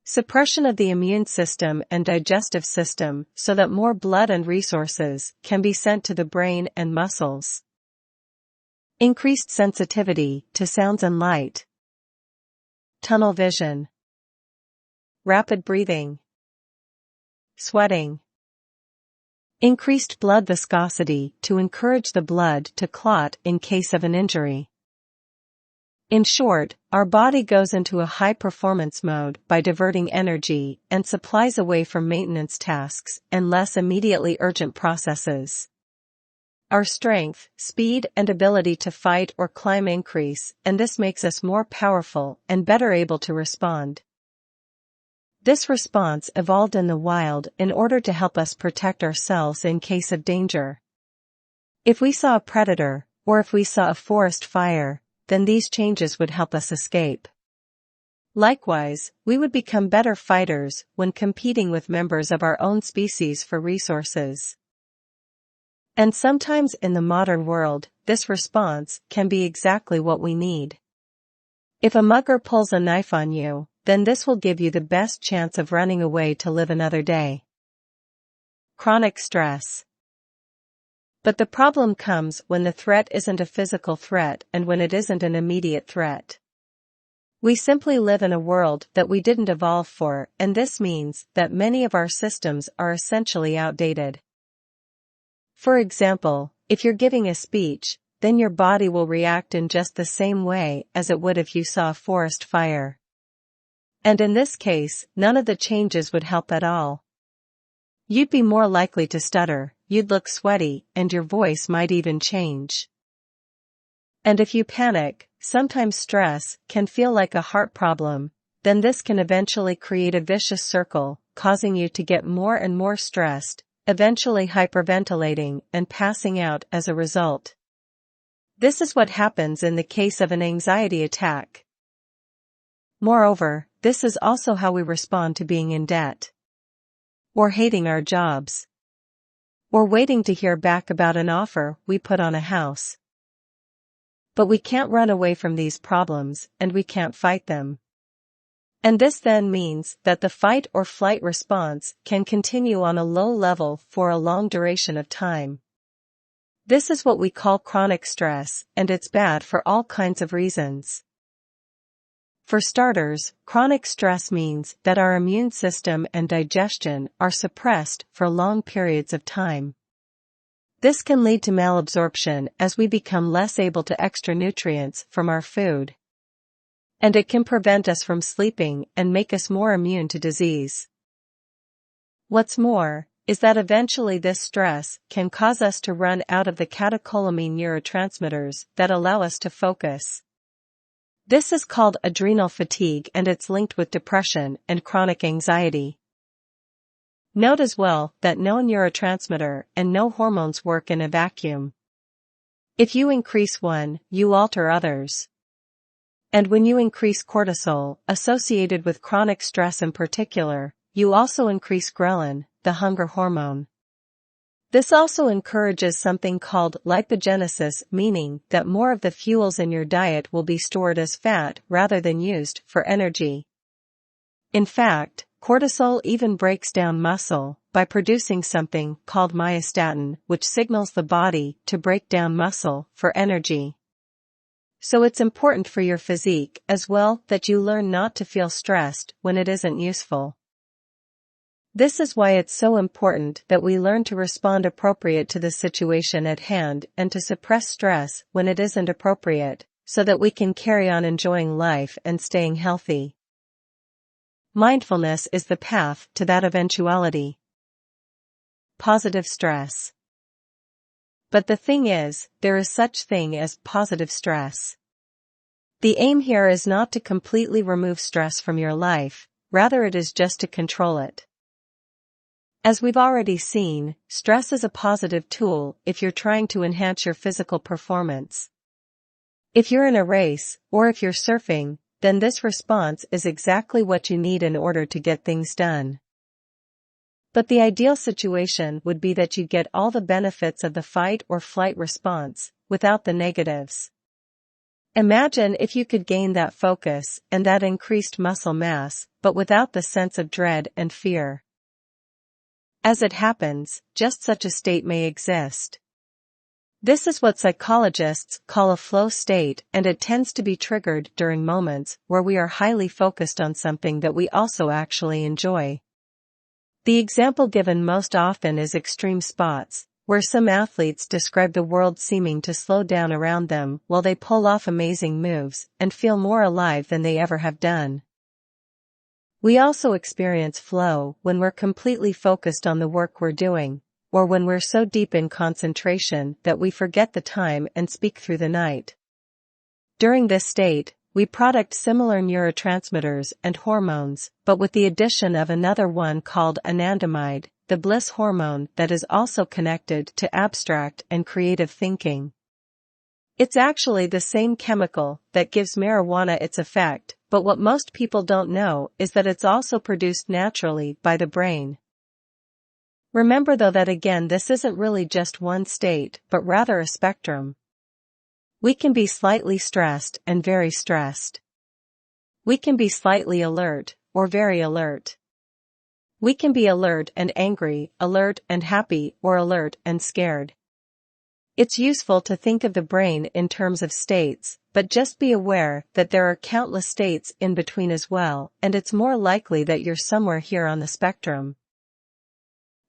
suppression of the immune system and digestive system so that more blood and resources can be sent to the brain and muscles, increased sensitivity to sounds and light, tunnel vision, rapid breathing, sweating, increased blood viscosity to encourage the blood to clot in case of an injury. In short, our body goes into a high-performance mode by diverting energy and supplies away from maintenance tasks and less immediately urgent processes. Our strength, speed and ability to fight or climb increase, and this makes us more powerful and better able to respond. This response evolved in the wild in order to help us protect ourselves in case of danger. If we saw a predator, or if we saw a forest fire, then these changes would help us escape. Likewise, we would become better fighters when competing with members of our own species for resources. And sometimes in the modern world, this response can be exactly what we need. If a mugger pulls a knife on you, then this will give you the best chance of running away to live another day. Chronic stress. But the problem comes when the threat isn't a physical threat and when it isn't an immediate threat. We simply live in a world that we didn't evolve for, and this means that many of our systems are essentially outdated. For example, if you're giving a speech, then your body will react in just the same way as it would if you saw a forest fire. And in this case, none of the changes would help at all. You'd be more likely to stutter, you'd look sweaty, and your voice might even change. And if you panic, sometimes stress can feel like a heart problem, then this can eventually create a vicious circle, causing you to get more and more stressed, eventually hyperventilating and passing out as a result. This is what happens in the case of an anxiety attack. Moreover, this is also how we respond to being in debt, or hating our jobs, or waiting to hear back about an offer we put on a house. But we can't run away from these problems, and we can't fight them. And this then means that the fight or flight response can continue on a low level for a long duration of time. This is what we call chronic stress, and it's bad for all kinds of reasons. For starters, chronic stress means that our immune system and digestion are suppressed for long periods of time. This can lead to malabsorption as we become less able to extract nutrients from our food. And it can prevent us from sleeping and make us more immune to disease. What's more, is that eventually this stress can cause us to run out of the catecholamine neurotransmitters that allow us to focus. This is called adrenal fatigue, and it's linked with depression and chronic anxiety. Note as well that no neurotransmitter and no hormones work in a vacuum. If you increase one, you alter others. And when you increase cortisol, associated with chronic stress in particular, you also increase ghrelin, the hunger hormone. This also encourages something called lipogenesis, meaning that more of the fuels in your diet will be stored as fat rather than used for energy. In fact, cortisol even breaks down muscle by producing something called myostatin, which signals the body to break down muscle for energy. So it's important for your physique as well that you learn not to feel stressed when it isn't useful. This is why it's so important that we learn to respond appropriate to the situation at hand and to suppress stress when it isn't appropriate, so that we can carry on enjoying life and staying healthy. Mindfulness is the path to that eventuality. Positive stress. But the thing is, there is such thing as positive stress. The aim here is not to completely remove stress from your life, rather it is just to control it. As we've already seen, stress is a positive tool if you're trying to enhance your physical performance. If you're in a race, or if you're surfing, then this response is exactly what you need in order to get things done. But the ideal situation would be that you get all the benefits of the fight or flight response, without the negatives. Imagine if you could gain that focus and that increased muscle mass, but without the sense of dread and fear. As it happens, just such a state may exist. This is what psychologists call a flow state, and it tends to be triggered during moments where we are highly focused on something that we also actually enjoy. The example given most often is extreme sports, where some athletes describe the world seeming to slow down around them while they pull off amazing moves and feel more alive than they ever have done. We also experience flow when we're completely focused on the work we're doing, or when we're so deep in concentration that we forget the time and speak through the night. During this state, we produce similar neurotransmitters and hormones, but with the addition of another one called anandamide, the bliss hormone that is also connected to abstract and creative thinking. It's actually the same chemical that gives marijuana its effect, but what most people don't know is that it's also produced naturally by the brain. Remember though that again this isn't really just one state, but rather a spectrum. We can be slightly stressed and very stressed. We can be slightly alert, or very alert. We can be alert and angry, alert and happy, or alert and scared. It's useful to think of the brain in terms of states, but just be aware that there are countless states in between as well, and it's more likely that you're somewhere here on the spectrum.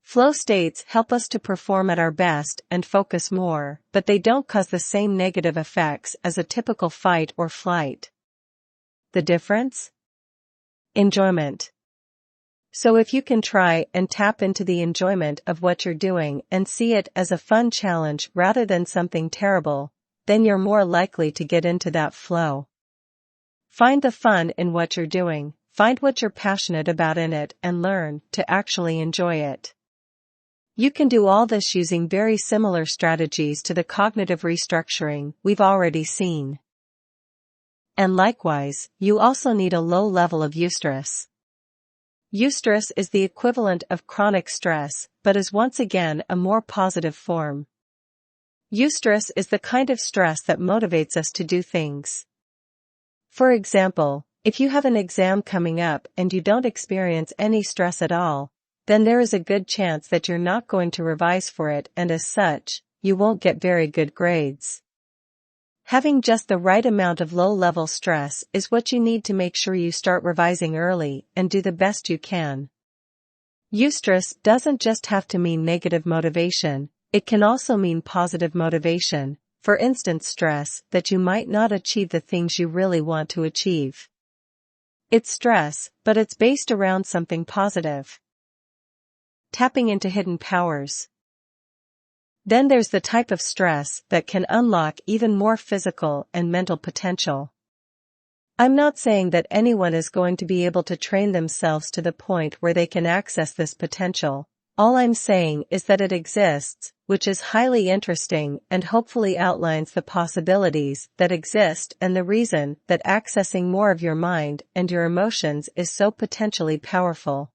Flow states help us to perform at our best and focus more, but they don't cause the same negative effects as a typical fight or flight. The difference? Enjoyment. So if you can try and tap into the enjoyment of what you're doing and see it as a fun challenge rather than something terrible, then you're more likely to get into that flow. Find the fun in what you're doing, find what you're passionate about in it, and learn to actually enjoy it. You can do all this using very similar strategies to the cognitive restructuring we've already seen. And likewise, you also need a low level of eustress. Eustress is the equivalent of chronic stress, but is once again a more positive form. Eustress is the kind of stress that motivates us to do things. For example, if you have an exam coming up and you don't experience any stress at all, then there is a good chance that you're not going to revise for it, and as such, you won't get very good grades. Having just the right amount of low-level stress is what you need to make sure you start revising early and do the best you can. Eustress doesn't just have to mean negative motivation, It can also mean positive motivation, for instance stress that you might not achieve the things you really want to achieve. It's stress, but it's based around something positive. Tapping into hidden powers. Then there's the type of stress that can unlock even more physical and mental potential. I'm not saying that anyone is going to be able to train themselves to the point where they can access this potential. All I'm saying is that it exists, which is highly interesting and hopefully outlines the possibilities that exist and the reason that accessing more of your mind and your emotions is so potentially powerful.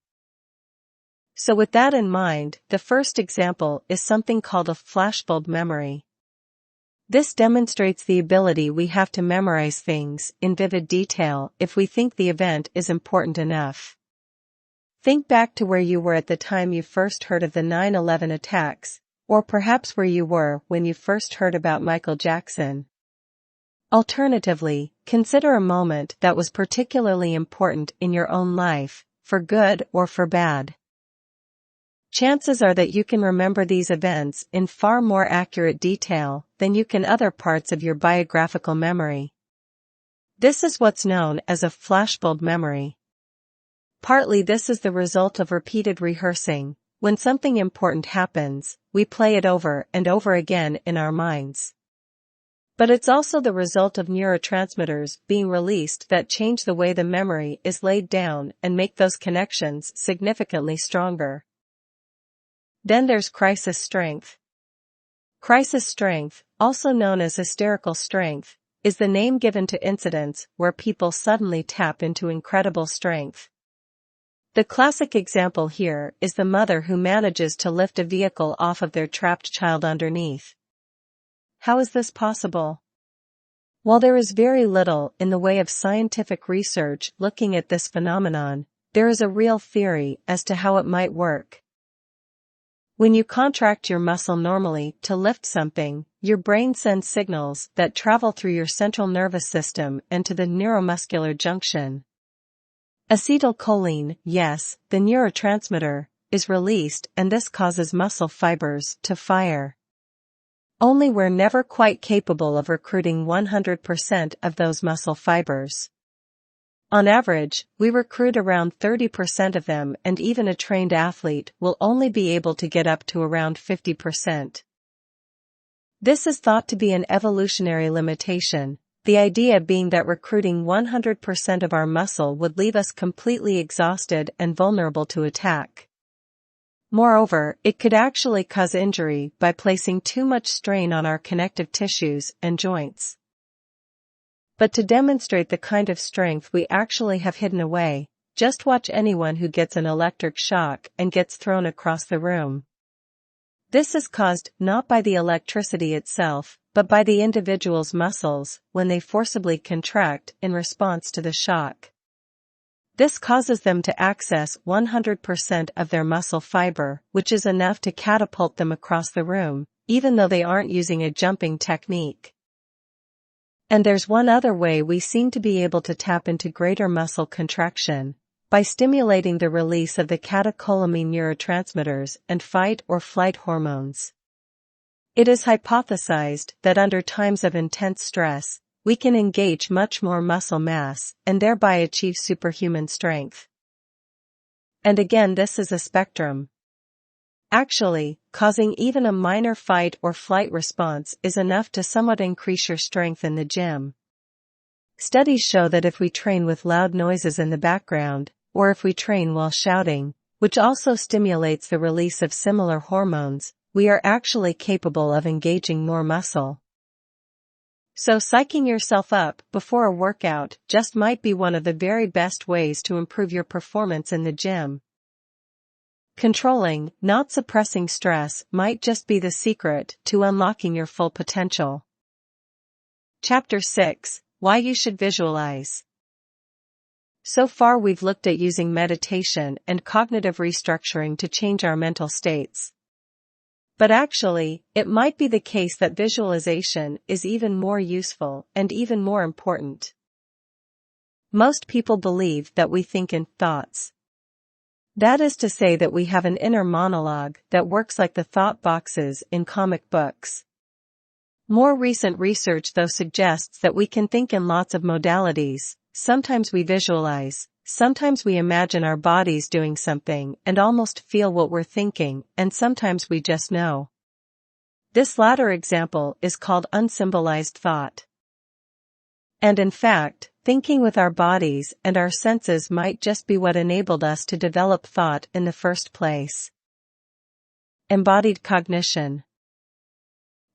So with that in mind, the first example is something called a flashbulb memory. This demonstrates the ability we have to memorize things in vivid detail if we think the event is important enough. Think back to where you were at the time you first heard of the 9/11 attacks, or perhaps where you were when you first heard about Michael Jackson. Alternatively, consider a moment that was particularly important in your own life, for good or for bad. Chances are that you can remember these events in far more accurate detail than you can other parts of your biographical memory. This is what's known as a flashbulb memory. Partly this is the result of repeated rehearsing. When something important happens, we play it over and over again in our minds. But it's also the result of neurotransmitters being released that change the way the memory is laid down and make those connections significantly stronger. Then there's crisis strength. Crisis strength, also known as hysterical strength, is the name given to incidents where people suddenly tap into incredible strength. The classic example here is the mother who manages to lift a vehicle off of their trapped child underneath. How is this possible? While there is very little in the way of scientific research looking at this phenomenon, there is a real theory as to how it might work. When you contract your muscle normally to lift something, your brain sends signals that travel through your central nervous system and to the neuromuscular junction. Acetylcholine, yes, the neurotransmitter, is released and this causes muscle fibers to fire. Only we're never quite capable of recruiting 100% of those muscle fibers. On average, we recruit around 30% of them and even a trained athlete will only be able to get up to around 50%. This is thought to be an evolutionary limitation, the idea being that recruiting 100% of our muscle would leave us completely exhausted and vulnerable to attack. Moreover, it could actually cause injury by placing too much strain on our connective tissues and joints. But to demonstrate the kind of strength we actually have hidden away, just watch anyone who gets an electric shock and gets thrown across the room. This is caused not by the electricity itself, but by the individual's muscles when they forcibly contract in response to the shock. This causes them to access 100% of their muscle fiber, which is enough to catapult them across the room, even though they aren't using a jumping technique. And there's one other way we seem to be able to tap into greater muscle contraction, by stimulating the release of the catecholamine neurotransmitters and fight or flight hormones. It is hypothesized that under times of intense stress, we can engage much more muscle mass and thereby achieve superhuman strength. And again, this is a spectrum. Actually, causing even a minor fight or flight response is enough to somewhat increase your strength in the gym. Studies show that if we train with loud noises in the background, or if we train while shouting, which also stimulates the release of similar hormones, we are actually capable of engaging more muscle. So psyching yourself up before a workout just might be one of the very best ways to improve your performance in the gym. Controlling, not suppressing stress might just be the secret to unlocking your full potential. Chapter 6: Why you should visualize. So far we've looked at using meditation and cognitive restructuring to change our mental states. But actually, it might be the case that visualization is even more useful and even more important. Most people believe that we think in thoughts. That is to say that we have an inner monologue that works like the thought boxes in comic books. More recent research though suggests that we can think in lots of modalities. Sometimes we visualize, sometimes we imagine our bodies doing something and almost feel what we're thinking, and sometimes we just know. This latter example is called unsymbolized thought. And in fact, thinking with our bodies and our senses might just be what enabled us to develop thought in the first place. Embodied cognition.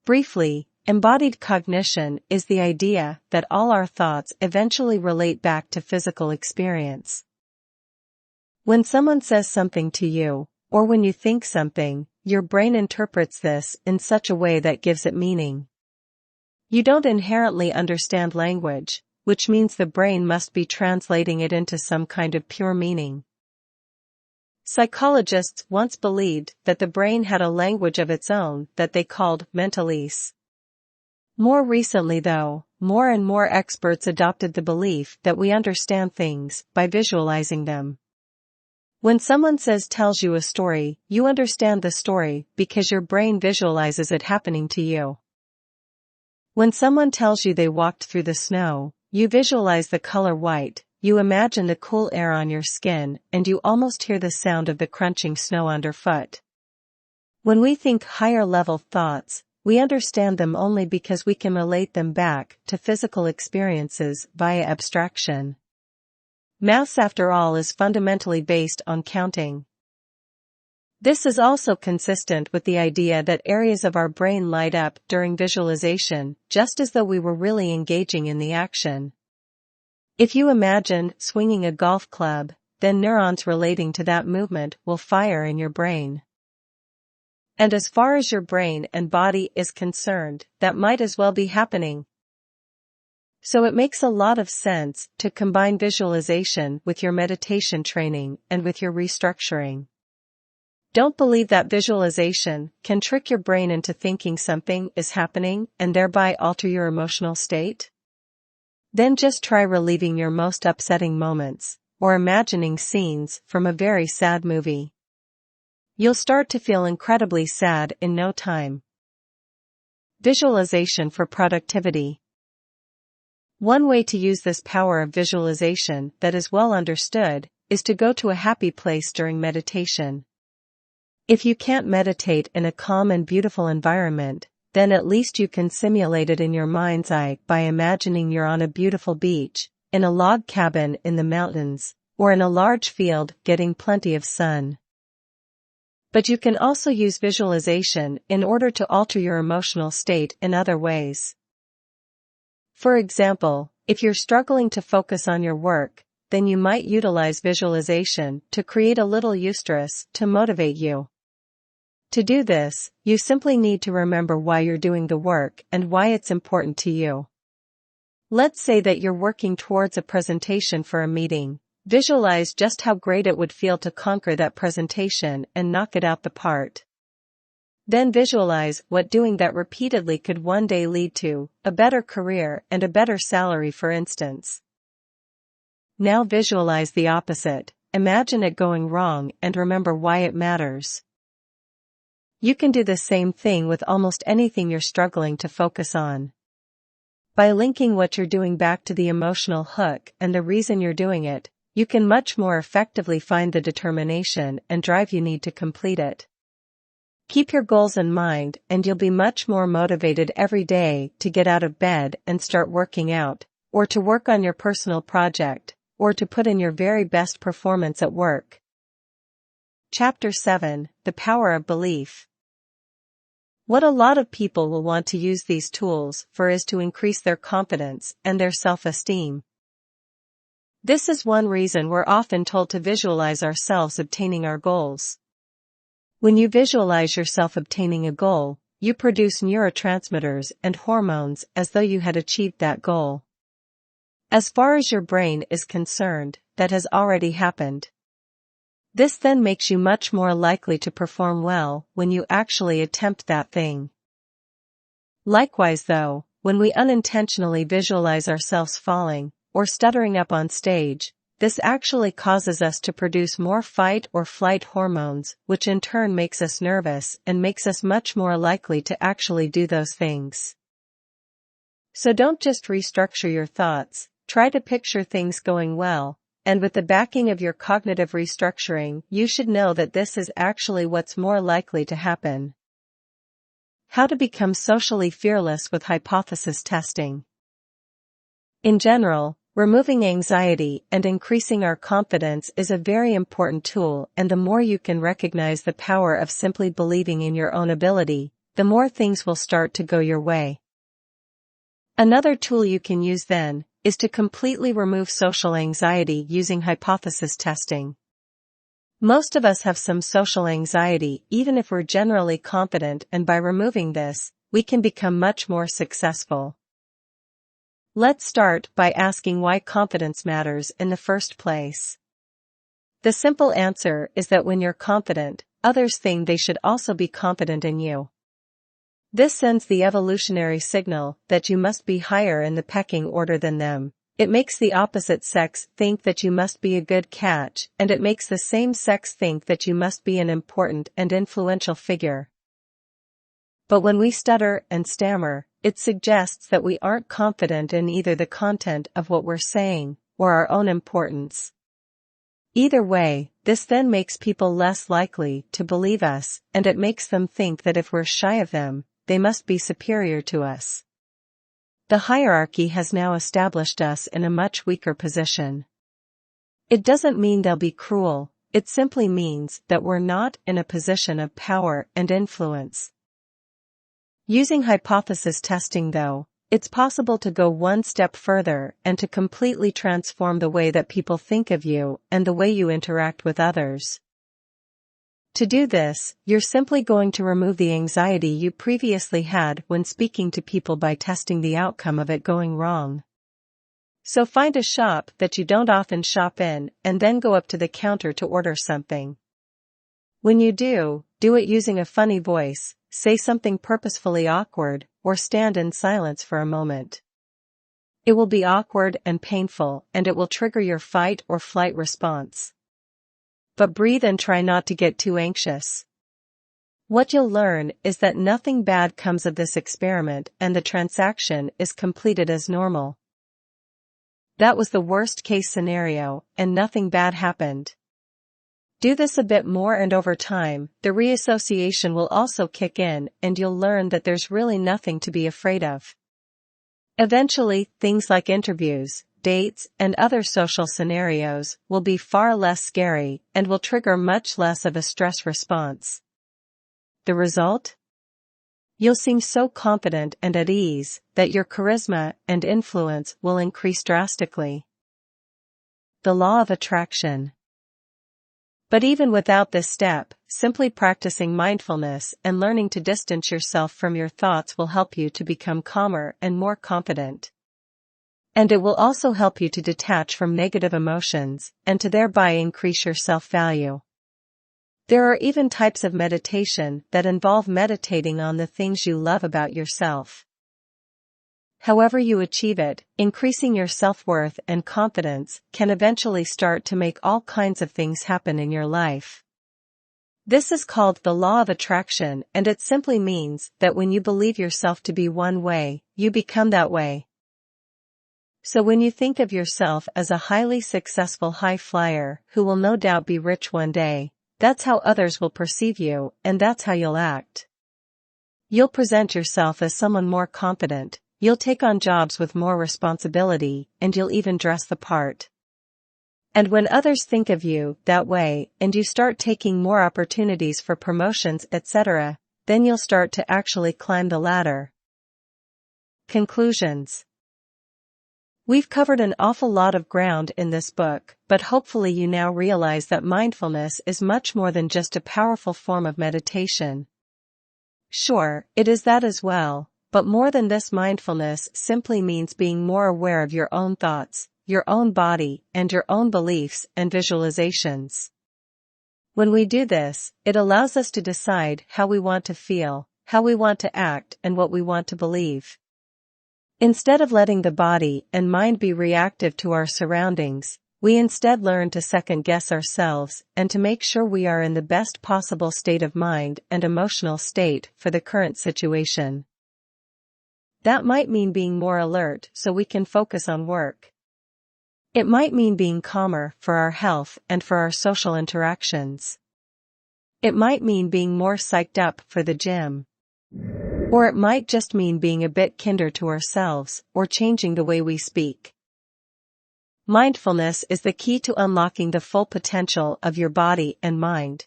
Briefly, embodied cognition is the idea that all our thoughts eventually relate back to physical experience. When someone says something to you, or when you think something, your brain interprets this in such a way that gives it meaning. You don't inherently understand language, which means the brain must be translating it into some kind of pure meaning. Psychologists once believed that the brain had a language of its own that they called mentalese. More recently though, more and more experts adopted the belief that we understand things by visualizing them. When someone tells you a story, you understand the story because your brain visualizes it happening to you. When someone tells you they walked through the snow, you visualize the color white, you imagine the cool air on your skin, and you almost hear the sound of the crunching snow underfoot. When we think higher-level thoughts, we understand them only because we can relate them back to physical experiences via abstraction. Maths, after all, is fundamentally based on counting. This is also consistent with the idea that areas of our brain light up during visualization, just as though we were really engaging in the action. If you imagine swinging a golf club, then neurons relating to that movement will fire in your brain. And as far as your brain and body is concerned, that might as well be happening. So it makes a lot of sense to combine visualization with your meditation training and with your restructuring. Don't believe that visualization can trick your brain into thinking something is happening and thereby alter your emotional state? Then just try relieving your most upsetting moments, or imagining scenes from a very sad movie. You'll start to feel incredibly sad in no time. Visualization for productivity. One way to use this power of visualization that is well understood is to go to a happy place during meditation. If you can't meditate in a calm and beautiful environment, then at least you can simulate it in your mind's eye by imagining you're on a beautiful beach, in a log cabin in the mountains, or in a large field getting plenty of sun. But you can also use visualization in order to alter your emotional state in other ways. For example, if you're struggling to focus on your work, then you might utilize visualization to create a little eustress to motivate you. To do this, you simply need to remember why you're doing the work and why it's important to you. Let's say that you're working towards a presentation for a meeting. Visualize just how great it would feel to conquer that presentation and knock it out the park. Then visualize what doing that repeatedly could one day lead to: a better career and a better salary, for instance. Now visualize the opposite. Imagine it going wrong and remember why it matters. You can do the same thing with almost anything you're struggling to focus on. By linking what you're doing back to the emotional hook and the reason you're doing it, you can much more effectively find the determination and drive you need to complete it. Keep your goals in mind and you'll be much more motivated every day to get out of bed and start working out, or to work on your personal project, or to put in your very best performance at work. Chapter 7: The Power of Belief. What a lot of people will want to use these tools for is to increase their confidence and their self-esteem. This is one reason we're often told to visualize ourselves obtaining our goals. When you visualize yourself obtaining a goal, you produce neurotransmitters and hormones as though you had achieved that goal. As far as your brain is concerned, that has already happened. This then makes you much more likely to perform well when you actually attempt that thing. Likewise though, when we unintentionally visualize ourselves falling, or stuttering up on stage, this actually causes us to produce more fight or flight hormones, which in turn makes us nervous and makes us much more likely to actually do those things. So don't just restructure your thoughts, try to picture things going well, and with the backing of your cognitive restructuring, you should know that this is actually what's more likely to happen. How to become socially fearless with hypothesis testing. In general, removing anxiety and increasing our confidence is a very important tool, and the more you can recognize the power of simply believing in your own ability, the more things will start to go your way. Another tool you can use then is to completely remove social anxiety using hypothesis testing. Most of us have some social anxiety even if we're generally confident, and by removing this, we can become much more successful. Let's start by asking why confidence matters in the first place. The simple answer is that when you're confident, others think they should also be confident in you. This sends the evolutionary signal that you must be higher in the pecking order than them. It makes the opposite sex think that you must be a good catch, and it makes the same sex think that you must be an important and influential figure. But when we stutter and stammer, it suggests that we aren't confident in either the content of what we're saying or our own importance. Either way, this then makes people less likely to believe us, and it makes them think that if we're shy of them, they must be superior to us. The hierarchy has now established us in a much weaker position. It doesn't mean they'll be cruel, it simply means that we're not in a position of power and influence. Using hypothesis testing though, it's possible to go one step further and to completely transform the way that people think of you and the way you interact with others. To do this, you're simply going to remove the anxiety you previously had when speaking to people by testing the outcome of it going wrong. So find a shop that you don't often shop in and then go up to the counter to order something. When you do it using a funny voice, say something purposefully awkward, or stand in silence for a moment. It will be awkward and painful, and it will trigger your fight or flight response. But breathe and try not to get too anxious. What you'll learn is that nothing bad comes of this experiment and the transaction is completed as normal. That was the worst case scenario, and nothing bad happened. Do this a bit more and over time, the reassociation will also kick in and you'll learn that there's really nothing to be afraid of. Eventually, things like interviews, dates, and other social scenarios will be far less scary and will trigger much less of a stress response. The result? You'll seem so confident and at ease that your charisma and influence will increase drastically. The law of attraction. But even without this step, simply practicing mindfulness and learning to distance yourself from your thoughts will help you to become calmer and more confident. And it will also help you to detach from negative emotions and to thereby increase your self-value. There are even types of meditation that involve meditating on the things you love about yourself. However you achieve it, increasing your self-worth and confidence can eventually start to make all kinds of things happen in your life. This is called the law of attraction, and it simply means that when you believe yourself to be one way, you become that way. So when you think of yourself as a highly successful high flyer who will no doubt be rich one day, that's how others will perceive you, and that's how you'll act. You'll present yourself as someone more confident. You'll take on jobs with more responsibility, and you'll even dress the part. And when others think of you that way, and you start taking more opportunities for promotions, etc., then you'll start to actually climb the ladder. Conclusions. We've covered an awful lot of ground in this book, but hopefully you now realize that mindfulness is much more than just a powerful form of meditation. Sure, it is that as well. But more than this, mindfulness simply means being more aware of your own thoughts, your own body, and your own beliefs and visualizations. When we do this, it allows us to decide how we want to feel, how we want to act, and what we want to believe. Instead of letting the body and mind be reactive to our surroundings, We instead learn to second-guess ourselves and to make sure we are in the best possible state of mind and emotional state for the current situation. That might mean being more alert so we can focus on work. It might mean being calmer for our health and for our social interactions. It might mean being more psyched up for the gym. Or it might just mean being a bit kinder to ourselves or changing the way we speak. Mindfulness is the key to unlocking the full potential of your body and mind.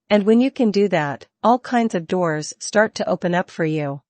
And when you can do that, all kinds of doors start to open up for you.